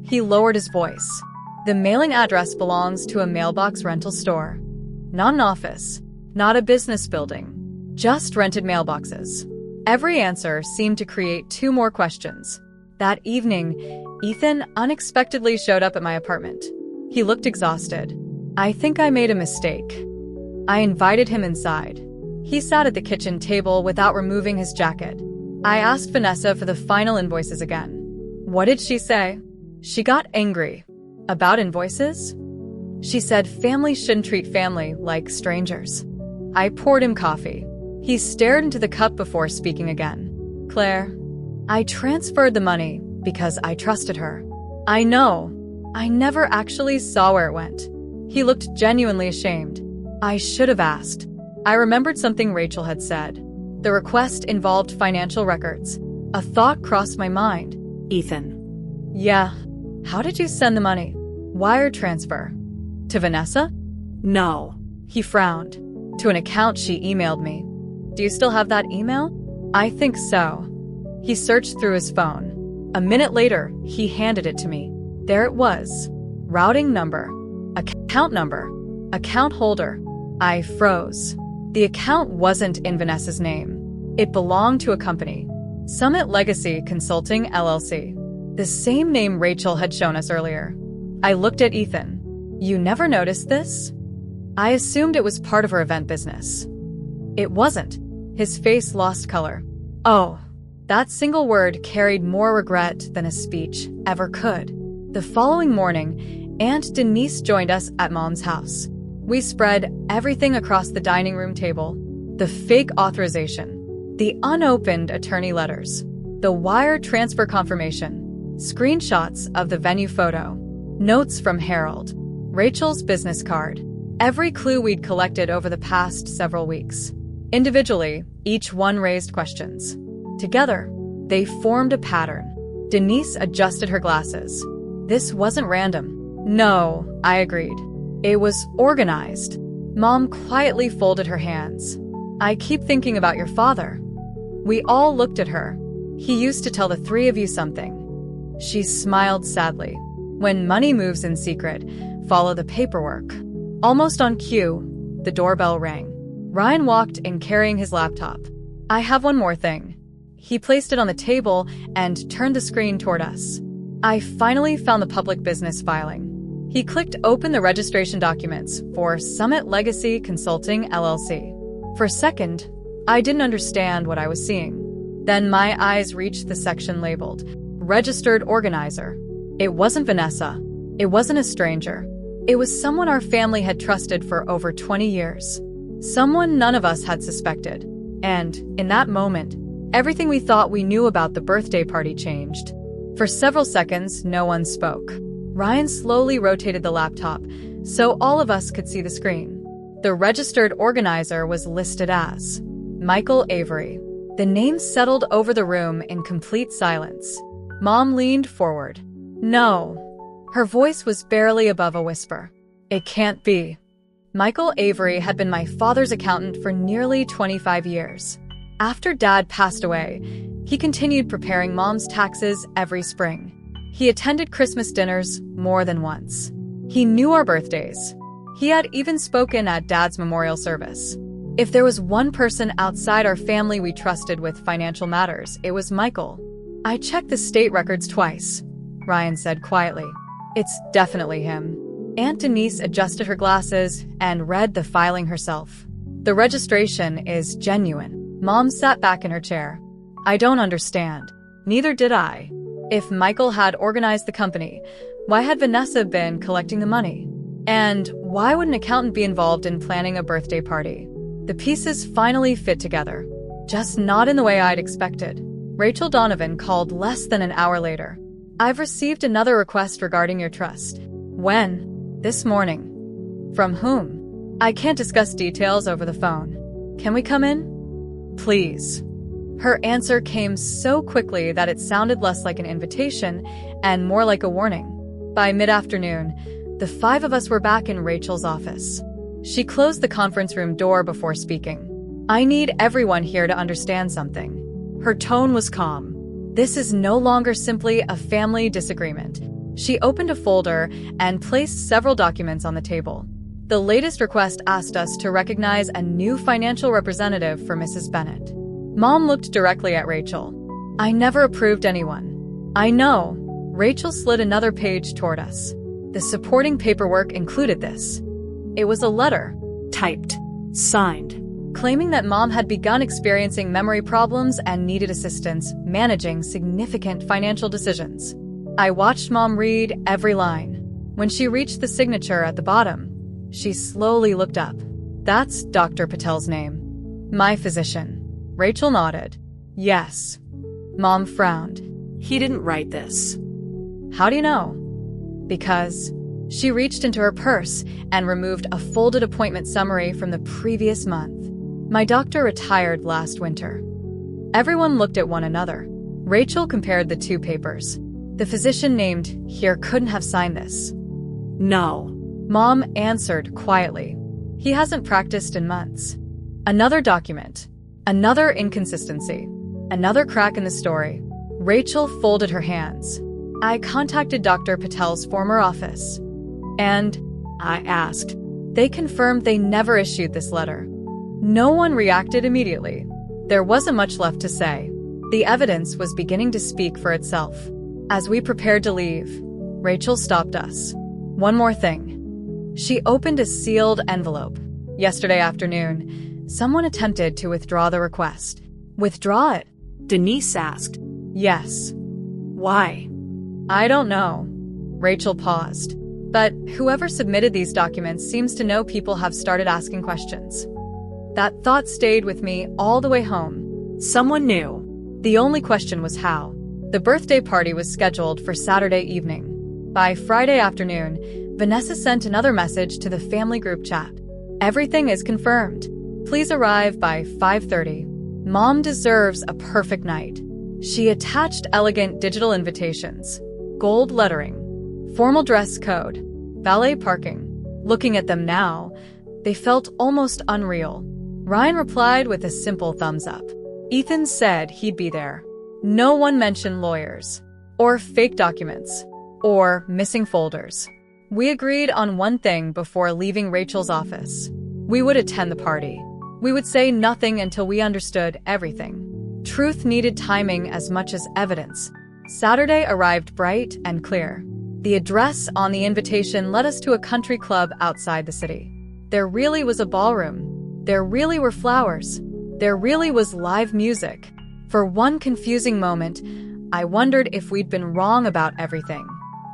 He lowered his voice. The mailing address belongs to a mailbox rental store. Not an office. Not a business building. Just rented mailboxes. Every answer seemed to create 2 more questions. That evening, Ethan unexpectedly showed up at my apartment. He looked exhausted. I think I made a mistake. I invited him inside. He sat at the kitchen table without removing his jacket. I asked Vanessa for the final invoices again. What did she say? She got angry. About invoices? She said family shouldn't treat family like strangers. I poured him coffee. He stared into the cup before speaking again. Claire, I transferred the money because I trusted her. I know. I never actually saw where it went. He looked genuinely ashamed. I should have asked. I remembered something Rachel had said. The request involved financial records. A thought crossed my mind. Ethan. Yeah. How did you send the money? Wire transfer. To Vanessa? No. He frowned. To an account she emailed me. Do you still have that email? I think so. He searched through his phone. A minute later, he handed it to me. There it was. Routing number. Account holder. I froze. The account wasn't in Vanessa's name. It belonged to a company. Summit Legacy Consulting, LLC. The same name Rachel had shown us earlier. I looked at Ethan. You never noticed this? I assumed it was part of her event business. It wasn't. His face lost color. Oh, that single word carried more regret than a speech ever could. The following morning, Aunt Denise joined us at Mom's house. We spread everything across the dining room table. The fake authorization, the unopened attorney letters, the wire transfer confirmation, screenshots of the venue photo, notes from Harold, Rachel's business card, every clue we'd collected over the past several weeks. Individually, each one raised questions. Together, they formed a pattern. Denise adjusted her glasses. This wasn't random. No, I agreed. It was organized. Mom quietly folded her hands. I keep thinking about your father. We all looked at her. He used to tell the three of you something. She smiled sadly. When money moves in secret, follow the paperwork. Almost on cue, the doorbell rang. Ryan walked in carrying his laptop. I have one more thing. He placed it on the table and turned the screen toward us. I finally found the public business filing. He clicked open the registration documents for Summit Legacy Consulting, LLC. For a second, I didn't understand what I was seeing. Then my eyes reached the section labeled Registered Organizer. It wasn't Vanessa. It wasn't a stranger. It was someone our family had trusted for over 20 years. Someone none of us had suspected. And, in that moment, everything we thought we knew about the birthday party changed. For several seconds, no one spoke. Ryan slowly rotated the laptop, so all of us could see the screen. The registered organizer was listed as Michael Avery. The name settled over the room in complete silence. Mom leaned forward. No. Her voice was barely above a whisper. It can't be. Michael Avery had been my father's accountant for nearly 25 years. After Dad passed away, he continued preparing Mom's taxes every spring. He attended Christmas dinners more than once. He knew our birthdays. He had even spoken at Dad's memorial service. If there was one person outside our family we trusted with financial matters, it was Michael. I checked the state records twice, Ryan said quietly. It's definitely him. Aunt Denise adjusted her glasses and read the filing herself. The registration is genuine. Mom sat back in her chair. I don't understand. Neither did I. If Michael had organized the company, why had Vanessa been collecting the money? And why would an accountant be involved in planning a birthday party? The pieces finally fit together, just not in the way I'd expected. Rachel Donovan called less than an hour later. I've received another request regarding your trust. When? This morning. From whom? I can't discuss details over the phone. Can we come in? Please. Her answer came so quickly that it sounded less like an invitation and more like a warning. By mid-afternoon, the five of us were back in Rachel's office. She closed the conference room door before speaking. I need everyone here to understand something. Her tone was calm. This is no longer simply a family disagreement. She opened a folder and placed several documents on the table. The latest request asked us to recognize a new financial representative for Mrs. Bennett. Mom looked directly at Rachel. I never approved anyone. I know. Rachel slid another page toward us. The supporting paperwork included this. It was a letter. Typed. Signed. Claiming that Mom had begun experiencing memory problems and needed assistance managing significant financial decisions. I watched Mom read every line. When she reached the signature at the bottom, she slowly looked up. That's Dr. Patel's name. My physician. Rachel nodded. Yes. Mom frowned. He didn't write this. How do you know? Because she reached into her purse and removed a folded appointment summary from the previous month. My doctor retired last winter. Everyone looked at one another. Rachel compared the two papers. The physician named here couldn't have signed this. No. Mom answered quietly. He hasn't practiced in months. Another document. Another inconsistency. Another crack in the story. Rachel folded her hands. I contacted Dr. Patel's former office. And I asked. They confirmed they never issued this letter. No one reacted immediately. There wasn't much left to say. The evidence was beginning to speak for itself. As we prepared to leave, Rachel stopped us. One more thing. She opened a sealed envelope. Yesterday afternoon, someone attempted to withdraw the request. Withdraw it? Denise asked. Yes. Why? I don't know. Rachel paused. But whoever submitted these documents seems to know people have started asking questions. That thought stayed with me all the way home. Someone knew. The only question was how. The birthday party was scheduled for Saturday evening. By Friday afternoon, Vanessa sent another message to the family group chat. Everything is confirmed. Please arrive by 5:30. Mom deserves a perfect night. She attached elegant digital invitations, gold lettering, formal dress code, valet parking. Looking at them now, they felt almost unreal. Ryan replied with a simple thumbs up. Ethan said he'd be there. No one mentioned lawyers, or fake documents, or missing folders. We agreed on one thing before leaving Rachel's office. We would attend the party. We would say nothing until we understood everything. Truth needed timing as much as evidence. Saturday arrived bright and clear. The address on the invitation led us to a country club outside the city. There really was a ballroom. There really were flowers. There really was live music. For one confusing moment, I wondered if we'd been wrong about everything.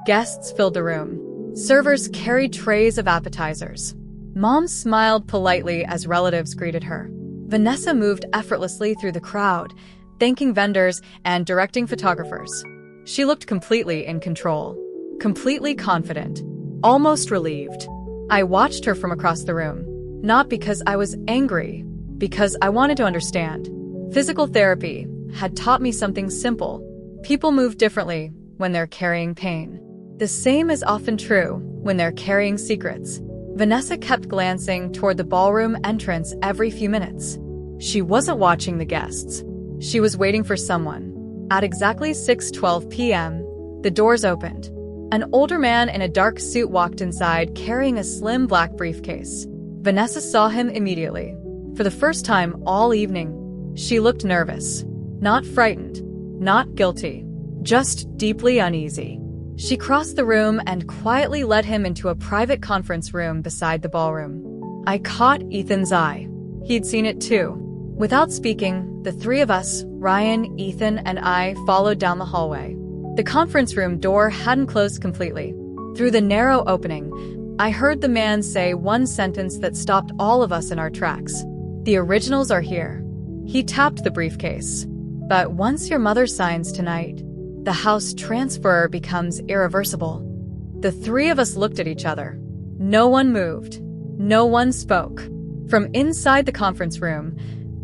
Guests filled the room. Servers carried trays of appetizers. Mom smiled politely as relatives greeted her. Vanessa moved effortlessly through the crowd, thanking vendors and directing photographers. She looked completely in control, completely confident, almost relieved. I watched her from across the room, not because I was angry, because I wanted to understand. Physical therapy had taught me something simple. People move differently when they're carrying pain. The same is often true when they're carrying secrets. Vanessa kept glancing toward the ballroom entrance every few minutes. She wasn't watching the guests. She was waiting for someone. At exactly 6:12 p.m., the doors opened. An older man in a dark suit walked inside carrying a slim black briefcase. Vanessa saw him immediately. For the first time all evening, she looked nervous. Not frightened, not guilty, just deeply uneasy. She crossed the room and quietly led him into a private conference room beside the ballroom. I caught Ethan's eye. He'd seen it too. Without speaking, the three of us, Ryan, Ethan, and I, followed down the hallway. The conference room door hadn't closed completely. Through the narrow opening, I heard the man say one sentence that stopped all of us in our tracks. The originals are here. He tapped the briefcase. But once your mother signs tonight, the house transfer becomes irreversible. The three of us looked at each other. No one moved. No one spoke. From inside the conference room,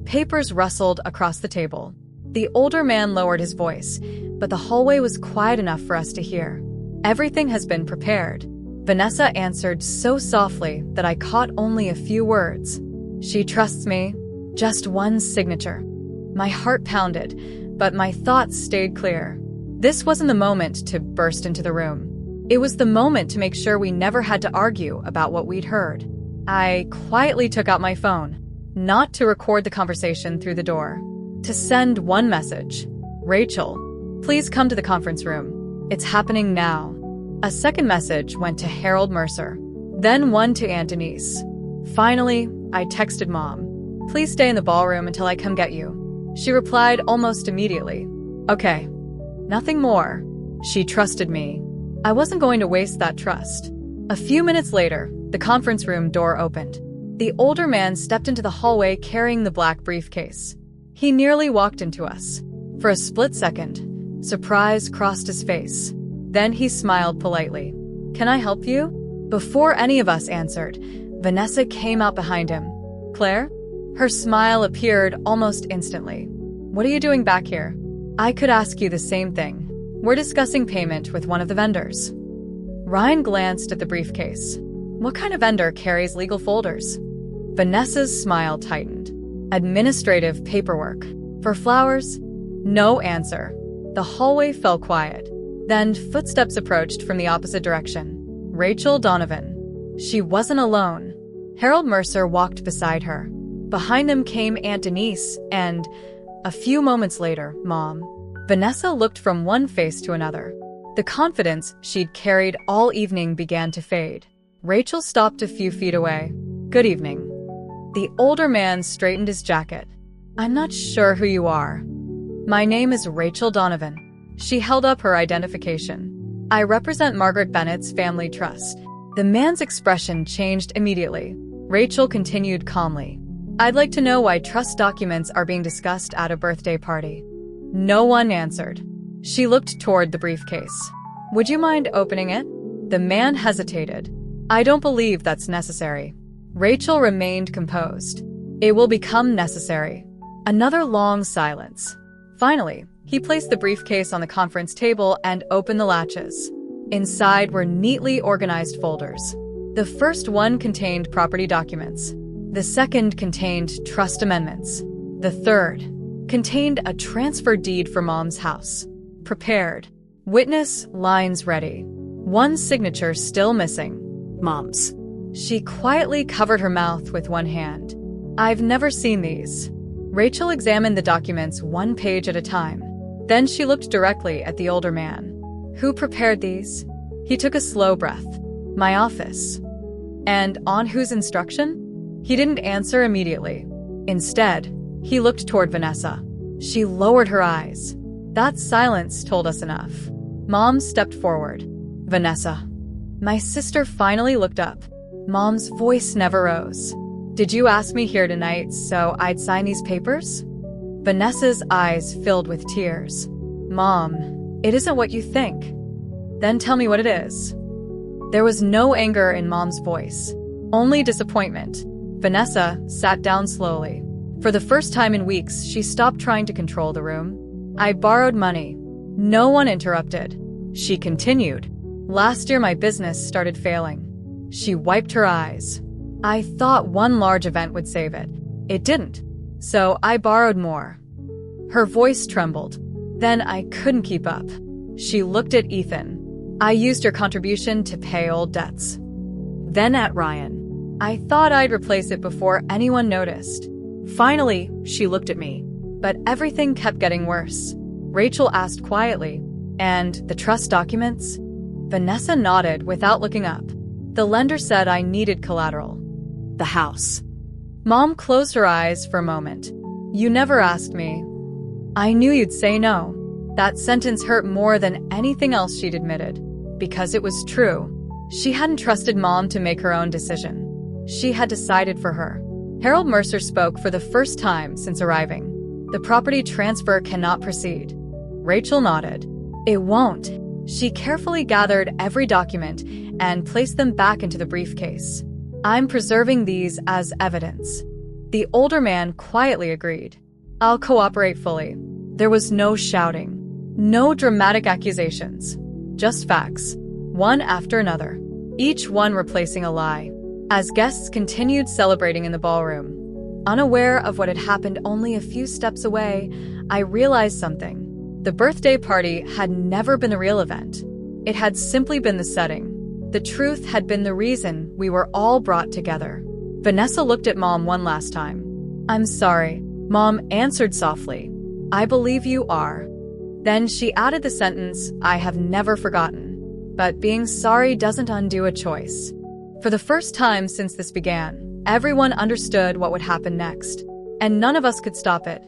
papers rustled across the table. The older man lowered his voice, but the hallway was quiet enough for us to hear. Everything has been prepared. Vanessa answered so softly that I caught only a few words. She trusts me. Just one signature. My heart pounded, but my thoughts stayed clear. This wasn't the moment to burst into the room. It was the moment to make sure we never had to argue about what we'd heard. I quietly took out my phone, not to record the conversation through the door, to send one message. Rachel, please come to the conference room. It's happening now. A second message went to Harold Mercer, then one to Aunt Denise. Finally, I texted Mom. Please stay in the ballroom until I come get you. She replied almost immediately. Okay. Nothing more. She trusted me. I wasn't going to waste that trust. A few minutes later, the conference room door opened. The older man stepped into the hallway carrying the black briefcase. He nearly walked into us. For a split second, surprise crossed his face. Then he smiled politely. "Can I help you?" Before any of us answered, Vanessa came out behind him. "Claire?" Her smile appeared almost instantly. "What are you doing back here?" "I could ask you the same thing. We're discussing payment with one of the vendors." Ryan glanced at the briefcase. "What kind of vendor carries legal folders?" Vanessa's smile tightened. "Administrative paperwork. For flowers?" No answer. The hallway fell quiet. Then footsteps approached from the opposite direction. Rachel Donovan. She wasn't alone. Harold Mercer walked beside her. Behind them came Aunt Denise and, a few moments later, Mom. Vanessa looked from one face to another. The confidence she'd carried all evening began to fade. Rachel stopped a few feet away. "Good evening." The older man straightened his jacket. "I'm not sure who you are." "My name is Rachel Donovan." She held up her identification. "I represent Margaret Bennett's family trust." The man's expression changed immediately. Rachel continued calmly. "I'd like to know why trust documents are being discussed at a birthday party." No one answered. She looked toward the briefcase. "Would you mind opening it?" The man hesitated. "I don't believe that's necessary." Rachel remained composed. "It will become necessary." Another long silence. Finally, he placed the briefcase on the conference table and opened the latches. Inside were neatly organized folders. The first one contained property documents. The second contained trust amendments. The third contained a transfer deed for Mom's house. Prepared. Witness lines ready. One signature still missing. Mom's. She quietly covered her mouth with one hand. "I've never seen these." Rachel examined the documents one page at a time. Then she looked directly at the older man. "Who prepared these?" He took a slow breath. "My office." "And on whose instruction?" He didn't answer immediately. Instead, he looked toward Vanessa. She lowered her eyes. That silence told us enough. Mom stepped forward. "Vanessa." My sister finally looked up. Mom's voice never rose. "Did you ask me here tonight so I'd sign these papers?" Vanessa's eyes filled with tears. "Mom, it isn't what you think." "Then tell me what it is." There was no anger in Mom's voice, only disappointment. Vanessa sat down slowly. For the first time in weeks, she stopped trying to control the room. "I borrowed money." No one interrupted. She continued. "Last year my business started failing." She wiped her eyes. "I thought one large event would save it. It didn't. So I borrowed more." Her voice trembled. "Then I couldn't keep up." She looked at Ethan. "I used your contribution to pay old debts." Then at Ryan. "I thought I'd replace it before anyone noticed." Finally, she looked at me. But everything kept getting worse. Rachel asked quietly, "And the trust documents?" Vanessa nodded without looking up. "The lender said I needed collateral." "The house." Mom closed her eyes for a moment. "You never asked me." "I knew you'd say no." That sentence hurt more than anything else she'd admitted. Because it was true. She hadn't trusted Mom to make her own decision. She had decided for her. Harold Mercer spoke for the first time since arriving. "The property transfer cannot proceed." Rachel nodded. "It won't." She carefully gathered every document and placed them back into the briefcase. "I'm preserving these as evidence." The older man quietly agreed. "I'll cooperate fully." There was no shouting. No dramatic accusations. Just facts. One after another. Each one replacing a lie. As guests continued celebrating in the ballroom, unaware of what had happened only a few steps away, I realized something. The birthday party had never been the real event. It had simply been the setting. The truth had been the reason we were all brought together. Vanessa looked at Mom one last time. "I'm sorry," Mom answered softly. "I believe you are." Then she added the sentence I have never forgotten. "But being sorry doesn't undo a choice." For the first time since this began, everyone understood what would happen next, and none of us could stop it.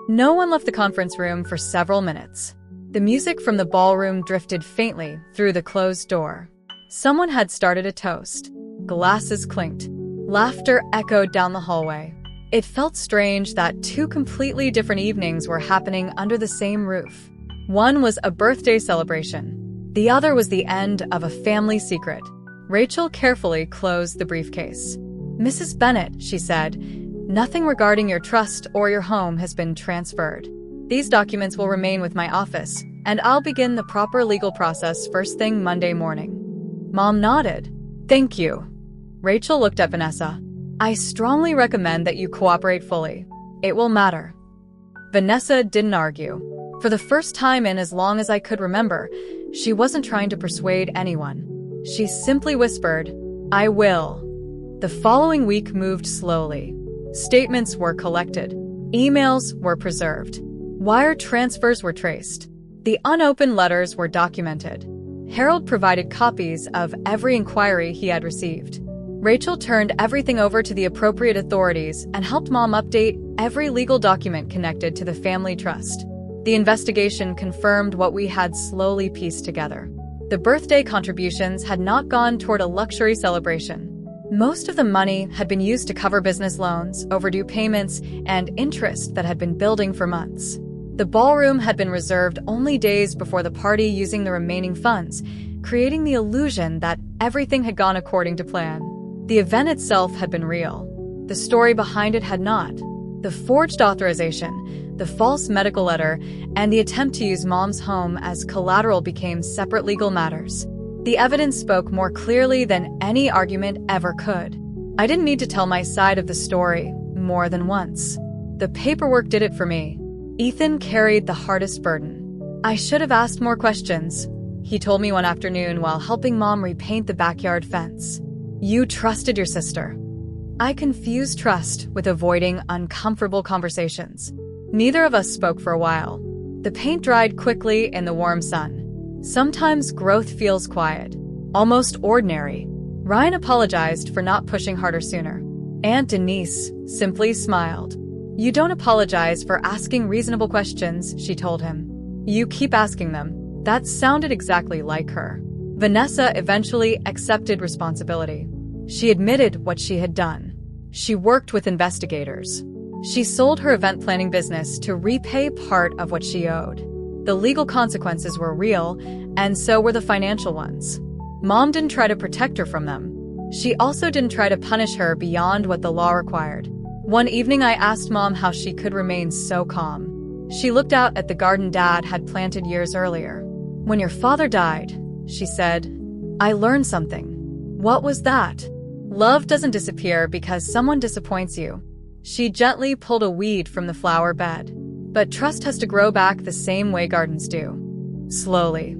No one left the conference room for several minutes. The music from the ballroom drifted faintly through the closed door. Someone had started a toast. Glasses clinked. Laughter echoed down the hallway. It felt strange that two completely different evenings were happening under the same roof. One was a birthday celebration. The other was the end of a family secret. Rachel carefully closed the briefcase. "Mrs. Bennet," she said, "nothing regarding your trust or your home has been transferred. These documents will remain with my office, and I'll begin the proper legal process first thing Monday morning." Mom nodded. "Thank you." Rachel looked at Vanessa. "I strongly recommend that you cooperate fully. It will matter." Vanessa didn't argue. For the first time in as long as I could remember, she wasn't trying to persuade anyone. She simply whispered, "I will." The following week moved slowly. Statements were collected. Emails were preserved. Wire transfers were traced. The unopened letters were documented. Harold provided copies of every inquiry he had received. Rachel turned everything over to the appropriate authorities and helped Mom update every legal document connected to the family trust. The investigation confirmed what we had slowly pieced together. The birthday contributions had not gone toward a luxury celebration. Most of the money had been used to cover business loans, overdue payments, and interest that had been building for months. The ballroom had been reserved only days before the party, using the remaining funds, creating the illusion that everything had gone according to plan. The event itself had been real. The story behind it had not. The forged authorization, the false medical letter, and the attempt to use Mom's home as collateral became separate legal matters. The evidence spoke more clearly than any argument ever could. I didn't need to tell my side of the story more than once. The paperwork did it for me. Ethan carried the hardest burden. "I should have asked more questions," he told me one afternoon while helping Mom repaint the backyard fence. "You trusted your sister." I confused trust with avoiding uncomfortable conversations. Neither of us spoke for a while. The paint dried quickly in the warm sun. Sometimes growth feels quiet, almost ordinary. Ryan apologized for not pushing harder sooner. Aunt Denise simply smiled. "You don't apologize for asking reasonable questions," she told him. "You keep asking them." That sounded exactly like her. Vanessa eventually accepted responsibility. She admitted what she had done. She worked with investigators. She sold her event planning business to repay part of what she owed. The legal consequences were real, and so were the financial ones. Mom didn't try to protect her from them. She also didn't try to punish her beyond what the law required. One evening I asked Mom how she could remain so calm. She looked out at the garden Dad had planted years earlier. "When your father died," she said, "I learned something." "What was that?" "Love doesn't disappear because someone disappoints you." She gently pulled a weed from the flower bed. "But trust has to grow back the same way gardens do. Slowly."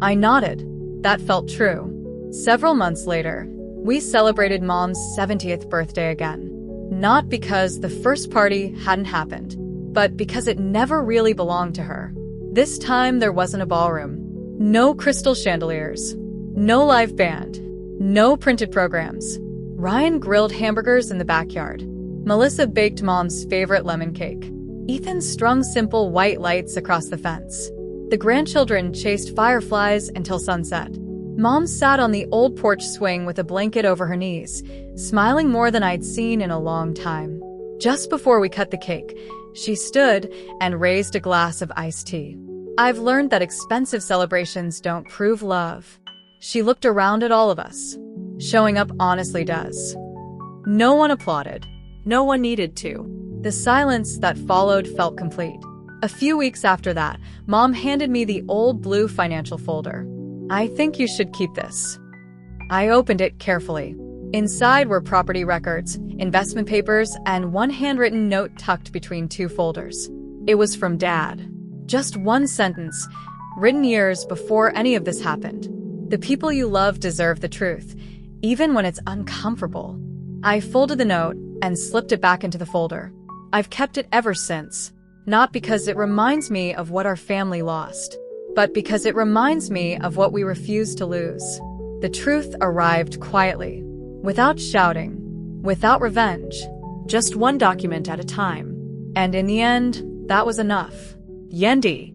I nodded. That felt true. Several months later, we celebrated Mom's 70th birthday again. Not because the first party hadn't happened, but because it never really belonged to her. This time there wasn't a ballroom. No crystal chandeliers. No live band. No printed programs. Ryan grilled hamburgers in the backyard. Melissa baked Mom's favorite lemon cake. Ethan strung simple white lights across the fence. The grandchildren chased fireflies until sunset. Mom sat on the old porch swing with a blanket over her knees, smiling more than I'd seen in a long time. Just before we cut the cake, she stood and raised a glass of iced tea. "I've learned that expensive celebrations don't prove love." She looked around at all of us. "Showing up honestly does." No one applauded. No one needed to. The silence that followed felt complete. A few weeks after that, Mom handed me the old blue financial folder. "I think you should keep this." I opened it carefully. Inside were property records, investment papers, and one handwritten note tucked between two folders. It was from Dad. Just one sentence, written years before any of this happened. "The people you love deserve the truth, even when it's uncomfortable." I folded the note and slipped it back into the folder. I've kept it ever since, not because it reminds me of what our family lost, but because it reminds me of what we refused to lose. The truth arrived quietly, without shouting, without revenge, just one document at a time. And in the end, that was enough. Yendi.